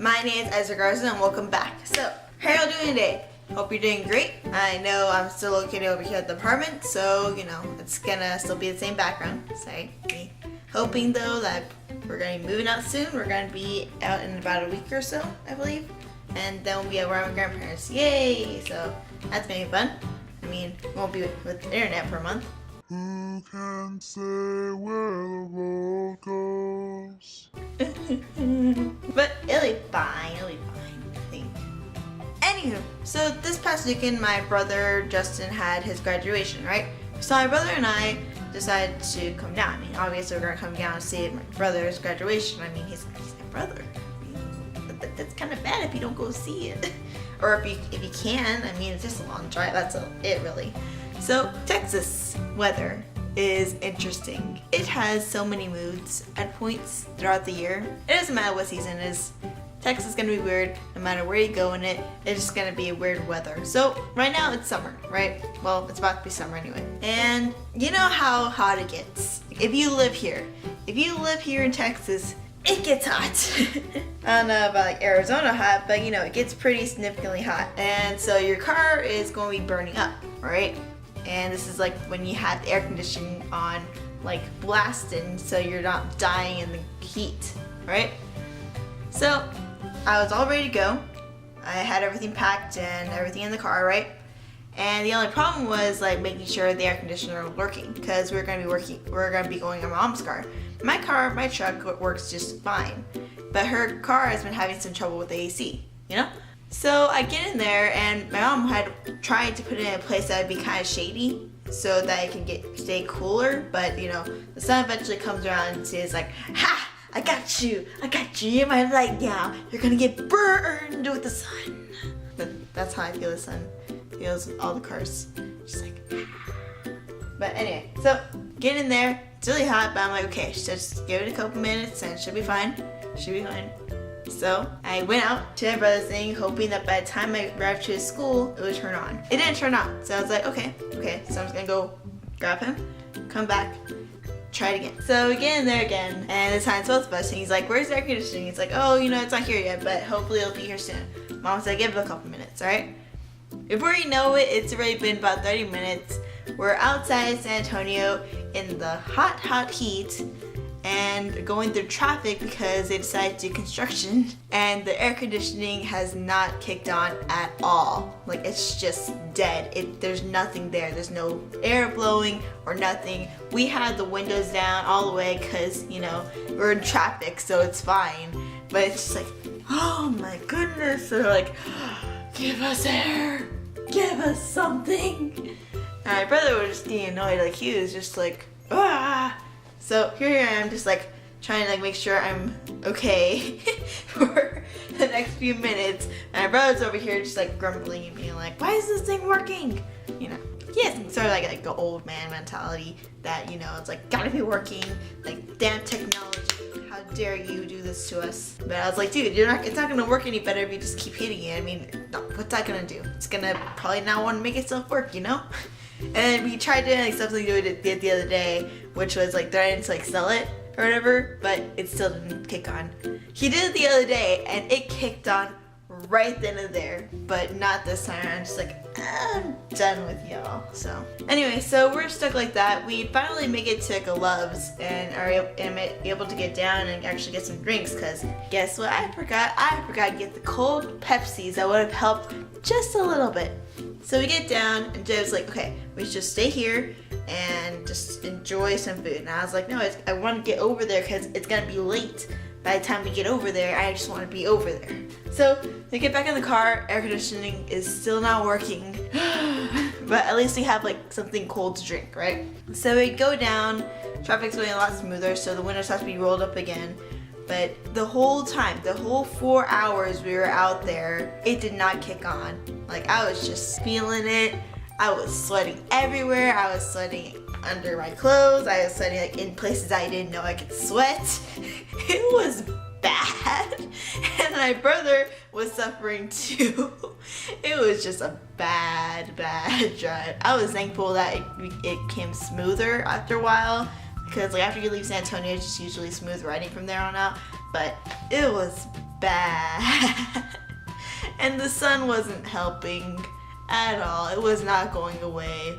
My name is Ezra Garza and welcome back. So, how are y'all doing today? Hope you're doing great. I know I'm still located over here at the apartment, so you know, it's gonna still be the same background. Sorry. Hoping though that we're gonna be moving out soon. We're gonna be out in about a week or so, I believe. And then we'll be around my grandparents. Yay! So that's gonna be fun. I mean, we won't be with the internet for a month. Who can say where the road goes? But it'll be fine, I think. Anywho, so this past weekend my brother Justin had his graduation, right? So my brother and I decided to come down. I mean, obviously we're gonna come down and see my brother's graduation. I mean, he's my brother. I mean, that's kind of bad if you don't go see it. Or if you can, I mean, it's just a long drive, that's it really. So, Texas weather is interesting. It has so many moods at points throughout the year. It doesn't matter what season it is. Texas is gonna be weird no matter where you go in it. It's just gonna be weird weather. So, right now it's summer, right? Well, it's about to be summer anyway. And you know how hot it gets. If you live here in Texas, it gets hot. I don't know about like Arizona hot, but you know, it gets pretty significantly hot. And so your car is going to be burning up, right? And this is like when you have the air conditioning on, like blasting, so you're not dying in the heat, right? So I was all ready to go. I had everything packed and everything in the car, right? And the only problem was like making sure the air conditioner was working, because we're gonna be going in my mom's car. My truck works just fine, but her car has been having some trouble with the AC, you know? So I get in there and my mom had tried to put it in a place that would be kind of shady so that it can stay cooler, but you know, the sun eventually comes around and says like, ha! I got you, you're my light now, you're gonna get burned with the sun. That's how I feel the sun feels with all the cars, just like, but anyway, so get in there, it's really hot, but I'm like, okay, just give it a couple minutes and it should be fine, So I went out to my brother's thing, hoping that by the time I arrived to his school, it would turn on. It didn't turn on, so I was like, okay, so I'm just gonna go grab him, come back, try it again. So we get in there again, and this time it's both of us, and he's like, where's the air conditioning? He's like, oh, you know, it's not here yet, but hopefully it'll be here soon. Mom said, give it a couple minutes, alright? Before you know it, it's already been about 30 minutes. We're outside San Antonio in the hot heat, and going through traffic because they decided to do construction, and the air conditioning has not kicked on at all. Like, it's just dead. There's nothing there. There's no air blowing or nothing. We had the windows down all the way because, you know, we're in traffic, so it's fine. But it's just like, oh my goodness. So they're like, give us air. Give us something. And my brother was just getting annoyed. Like, he was just like, ah. So here I am, just like trying to like make sure I'm okay for the next few minutes. And my brother's over here just like grumbling and being like, why is this thing working? You know, yes, sort of like the old man mentality that, you know, it's like gotta be working, like damn technology, how dare you do this to us? But I was like, dude, it's not gonna work any better if you just keep hitting it. I mean, what's that gonna do? It's gonna probably not want to make itself work, you know? And we tried to like something to do it the other day, which was like threatening to like sell it or whatever, but it still didn't kick on. He did it the other day and it kicked on right then and there, but not this time. I'm just like, I'm done with y'all. So anyway, so we're stuck like that. We finally make it to like a Love's and are able to get down and actually get some drinks, because guess what I forgot? I forgot to get the cold Pepsis that would have helped just a little bit. So we get down and Jeb's like, okay, we should just stay here and just enjoy some food. And I was like, no, I want to get over there because it's going to be late. By the time we get over there, I just want to be over there. So we get back in the car, air conditioning is still not working, but at least we have like something cold to drink, right? So we go down, traffic's going a lot smoother, so the windows have to be rolled up again. But the whole time, the whole 4 hours we were out there, it did not kick on. Like, I was just feeling it. I was sweating everywhere. I was sweating under my clothes. I was sweating like in places I didn't know I could sweat. It was bad. And my brother was suffering too. It was just a bad drive. I was thankful that it came smoother after a while, because like after you leave San Antonio, it's just usually smooth riding from there on out. But it was bad. And the sun wasn't helping at all. It was not going away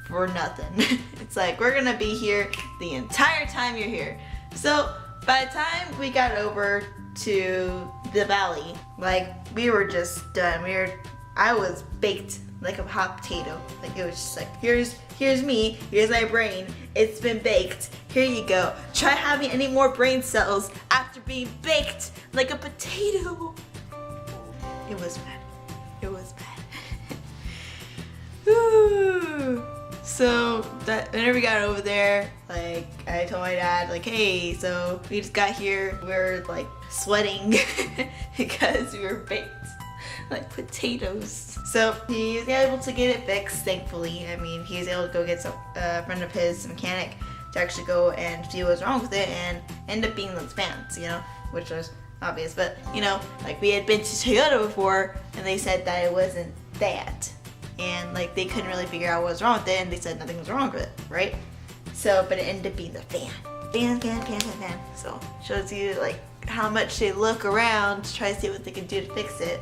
for nothing. It's like, we're gonna be here the entire time you're here. So by the time we got over to the valley, like, we were just done. I was baked like a hot potato. Like, it was just like, here's me, here's my brain, it's been baked, here you go. Try having any more brain cells after being baked like a potato. It was bad. It was bad. Whew. So that whenever we got over there, like, I told my dad, like, hey, so we just got here, we're like sweating because we were baked like potatoes. So he was able to get it fixed, thankfully. I mean, he was able to go get a friend of his mechanic to actually go and see what was wrong with it, and end up being those fans, you know, which was obvious. But, you know, like, we had been to Toyota before and they said that it wasn't that, and like they couldn't really figure out what was wrong with it, and they said nothing was wrong with it, right? So, but it ended up being the fan. So shows you like how much they look around to try to see what they can do to fix it.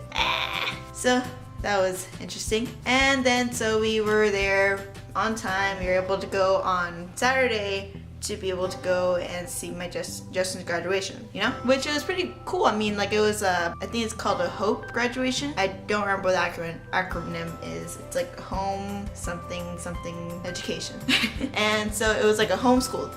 So that was interesting. And then so we were there on time. We were able to go on Saturday to be able to go and see my Justin's graduation, you know? Which was pretty cool. I mean, like, it was I think it's called a HOPE graduation. I don't remember what the acronym is. It's like home something education. And so it was like a homeschool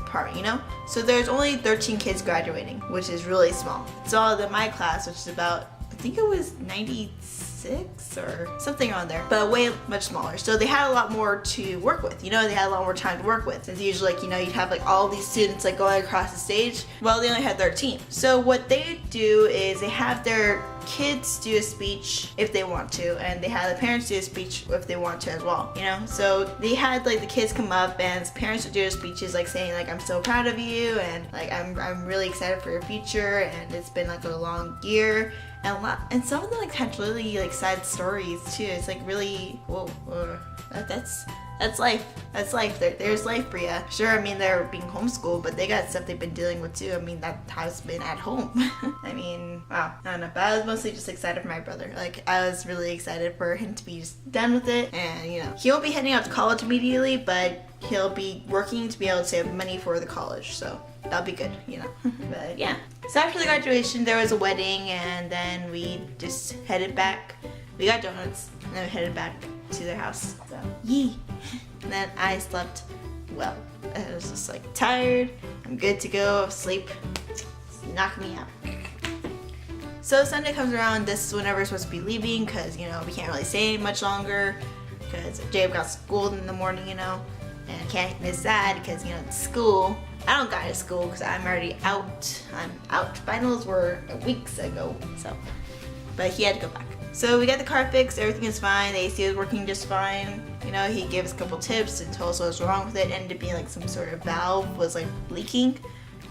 part, you know? So there's only 13 kids graduating, which is really small. It's all in my class, which is about, I think it was 96 or something on there, but way much smaller. So they had a lot more to work with, you know, they had a lot more time to work with. Since usually, like, you know, you'd have like all these students like going across the stage. Well, they only had 13. So what they do is they have their kids do a speech if they want to, and they have the parents do a speech if they want to as well, you know? So they had like the kids come up and parents would do their speeches, like saying like, I'm so proud of you, and like I'm really excited for your future, and it's been like a long year. And some of them like had really like sad stories too. It's like really, whoa, that's life. That's life. There's life for ya. Sure, I mean, they're being homeschooled, but they got stuff they've been dealing with too. I mean, that has been at home. I mean, wow. I don't know, but I was mostly just excited for my brother. Like, I was really excited for him to be just done with it, and you know, he won't be heading out to college immediately, but he'll be working to be able to save money for the college, so that'll be good, you know. But yeah. So after the graduation, there was a wedding, and then we just headed back. We got donuts, and then we headed back to their house. So, yee. And then I slept well. I was just like tired. I'm good to go. Sleep. Knock me out. So Sunday comes around. This is whenever we're supposed to be leaving, because, you know, we can't really stay much longer because Jacob got school in the morning, you know, and can't miss that because, you know, it's school. I don't go to school because I'm already out. I'm out. Finals were weeks ago, so. But he had to go back. So we got the car fixed, everything is fine, the AC is working just fine. You know, he gave us a couple tips and told us what was wrong with it. It ended up being like some sort of valve was like leaking,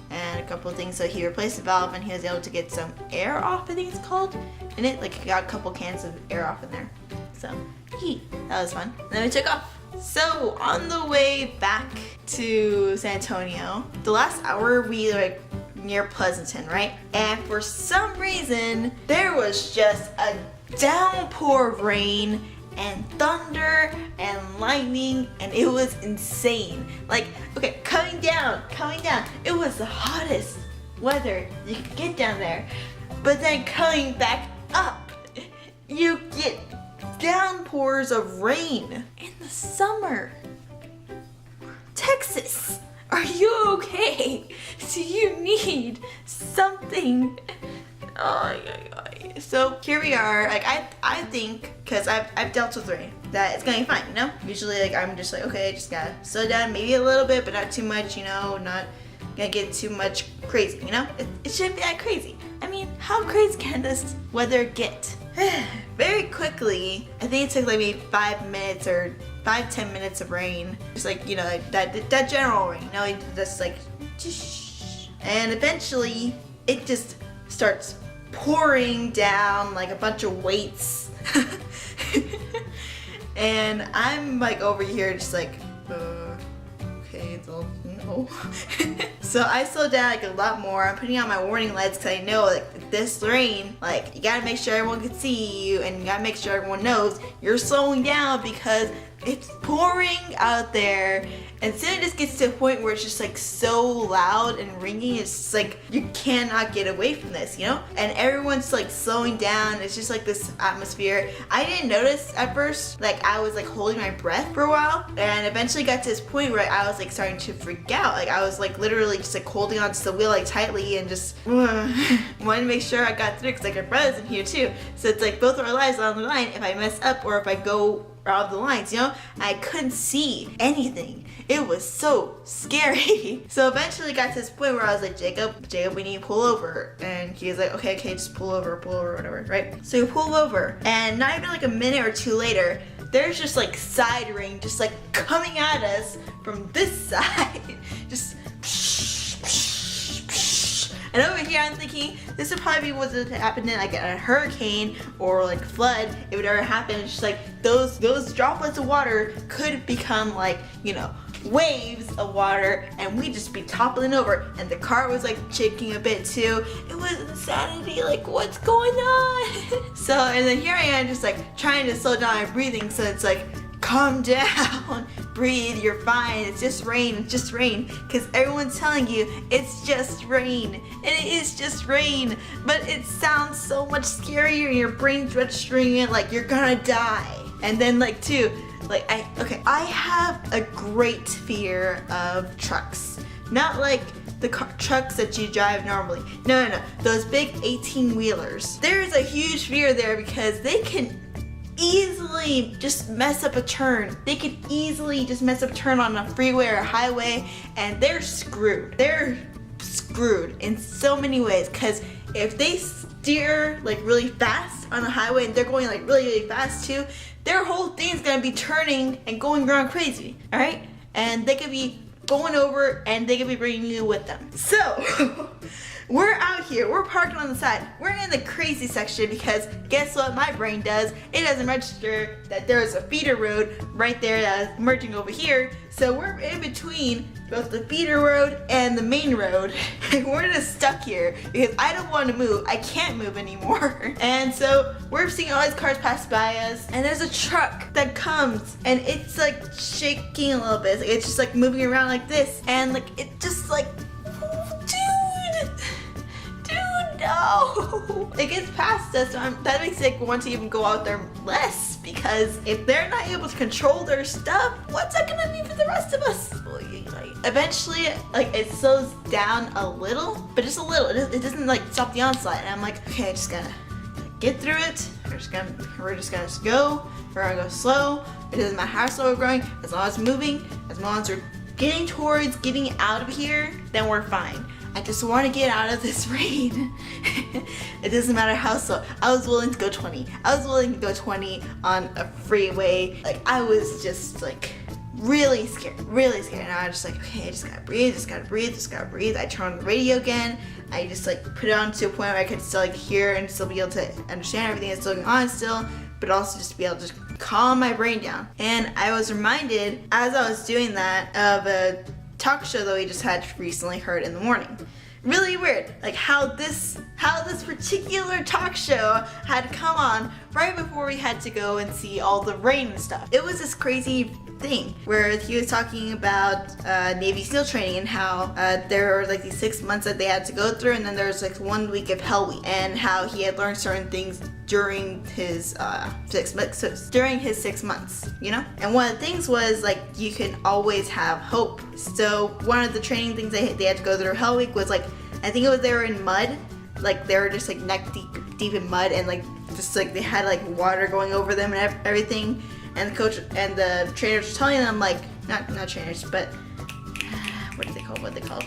and a couple of things. So he replaced the valve and he was able to get some air off, I think it's called, in it. Like, he got a couple cans of air off in there. So, that was fun. And then we took off. So on the way back to San Antonio, the last hour we like near Pleasanton, right? And for some reason, there was just a downpour of rain and thunder and lightning, and it was insane. Like, okay, coming down, it was the hottest weather you could get down there. But then coming back up, you get downpours of rain in the summer. Texas, are you okay? Do you need something? So here we are. Like, I think, because I've dealt with rain, that it's gonna be fine, you know? Usually, like, I'm just like, okay, just gotta slow down maybe a little bit, but not too much, you know, not gonna get too much crazy, you know? It shouldn't be that crazy. I mean, how crazy can this weather get? Very quickly, I think it took like maybe 5 minutes or 5-10 minutes of rain. Just like, you know, like that general rain, you know, just like, and eventually it just starts pouring down like a bunch of weights. And I'm like over here just like, okay, it's all no. So I slowed down like a lot more. I'm putting on my warning lights because I know like this rain, like you gotta make sure everyone can see you and you gotta make sure everyone knows you're slowing down because it's pouring out there. And soon it just gets to a point where it's just like so loud and ringing. It's just like you cannot get away from this, you know? And everyone's like slowing down. It's just like this atmosphere. I didn't notice at first, like I was like holding my breath for a while, and eventually got to this point where I was like starting to freak out. Like I was like literally just like holding onto the wheel like tightly and just wanted to make sure I got through because like my brother's in here too. So it's like both of our lives on the line if I mess up or if I go out of the lines, you know? I couldn't see anything. It was so scary. So eventually got to this point where I was like, Jacob, we need to pull over. And he was like, okay, just pull over, whatever, right? So we pull over, and not even like a minute or two later, there's just like side rain just like coming at us from this side. Just and over here I'm thinking this would probably be what would happen in like a hurricane or like flood if it ever happened. It's just like those droplets of water could become like, you know, waves of water and we'd just be toppling over. And the car was like shaking a bit too. It was insanity, like what's going on? So and then here I am just like trying to slow down my breathing, so it's like calm down, breathe, you're fine, it's just rain, because everyone's telling you it's just rain, and it is just rain, but it sounds so much scarier and your brain's registering it like you're gonna die. And then like too, like I have a great fear of trucks, not like the trucks that you drive normally, no, those big 18-wheelers. There's a huge fear there because they can easily just mess up a turn. They could easily just mess up a turn on a freeway or a highway, and they're screwed. They're screwed in so many ways, because if they steer like really fast on a highway and they're going like really fast too, their whole thing's gonna be turning and going around crazy, all right? And they could be going over and they could be bringing you with them. So we're out here, we're parking on the side. We're in the crazy section because guess what my brain does? It doesn't register that there's a feeder road right there that is merging over here. So we're in between both the feeder road and the main road. And we're just stuck here because I don't want to move. I can't move anymore. And so we're seeing all these cars pass by us, and there's a truck that comes and it's like shaking a little bit. It's just like moving around like this, and like it just like, no, it gets past us, so that makes it want to even go out there less, because if they're not able to control their stuff, what's that gonna mean for the rest of us? Eventually, like it slows down a little, but just a little. It doesn't like stop the onslaught, and I'm like, okay, I just gotta get through it. We're just gonna go. We're gonna go slow. It doesn't matter how slow we're going, as long as it's moving, as long as we're getting towards getting out of here, then we're fine. I just want to get out of this rain. It doesn't matter how slow. I was willing to go 20. I was willing to go 20 on a freeway. Like I was just like really scared. And I was just like, okay, I just gotta breathe. I turn on the radio again. I just like put it on to a point where I could still like hear and still be able to understand everything that's still going on still, but also just be able to just calm my brain down. And I was reminded as I was doing that of a talk show that we just had recently heard in the morning. Really weird, like how this particular talk show had come on right before we had to go and see all the rain and stuff. It was this crazy thing where he was talking about Navy SEAL training and how there were like these 6 months that they had to go through, and then there was like 1 week of Hell Week, and how he had learned certain things during his 6 months, you know? And one of the things was like you can always have hope. So one of the training things they had to go through Hell Week was like, I think it was they were in mud, like they were just like neck deep in mud, and like just like they had like water going over them and everything. And the coach and the trainers were telling them like, not trainers, but what are they called?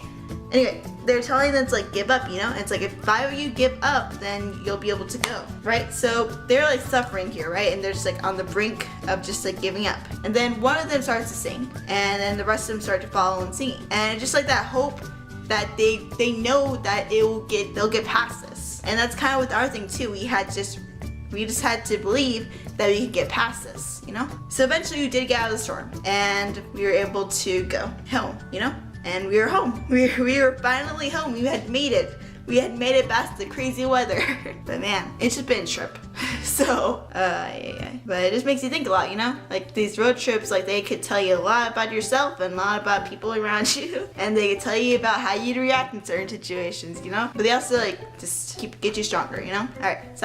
Anyway, they're telling them to like give up, you know? And it's like, if 5 of you give up, then you'll be able to go, right? So they're like suffering here, right? And they're just like on the brink of just like giving up. And then one of them starts to sing, and then the rest of them start to follow and singing. And just like that hope that they know that they'll get past this. And that's kind of with our thing too. We just had to believe that we could get past this, you know? So eventually we did get out of the storm, and we were able to go home, you know? and we were home. We were finally home. We had made it. We had made it past the crazy weather. But man, it's just been a trip. So, yeah. But it just makes you think a lot, you know? Like these road trips, like they could tell you a lot about yourself and a lot about people around you. And they could tell you about how you'd react in certain situations, you know? But they also like just get you stronger, you know? Alright,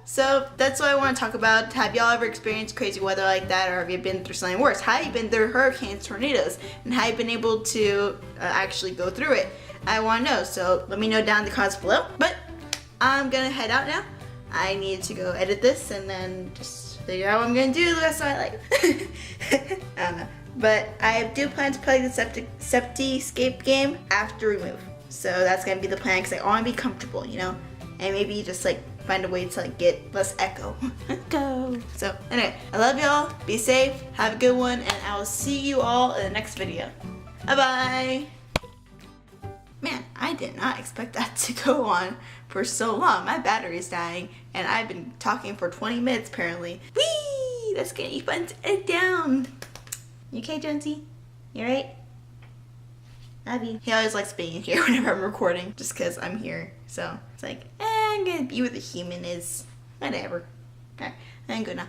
so that's what I want to talk about. Have y'all ever experienced crazy weather like that, or have you been through something worse? How have you been through hurricanes, tornadoes, and how have you been able to actually go through it? I want to know, so let me know down in the comments below. But I'm gonna head out now. I need to go edit this and then just figure out what I'm gonna do the rest of my life. I don't know. But I do plan to play the Septiscape game after we move. So that's gonna be the plan, because I want to be comfortable, you know? And maybe just like find a way to like get less echo. Go. So anyway, I love y'all. Be safe. Have a good one, and I will see you all in the next video. Bye bye. Man, I did not expect that to go on for so long. My battery's dying, and I've been talking for 20 minutes apparently. Whee! That's gonna be fun to edit down. You okay, Jonesy? You alright? Love you. He always likes being here whenever I'm recording, just because I'm here. So it's like, I'm gonna be where the human is. Whatever. Alright, I'm good now.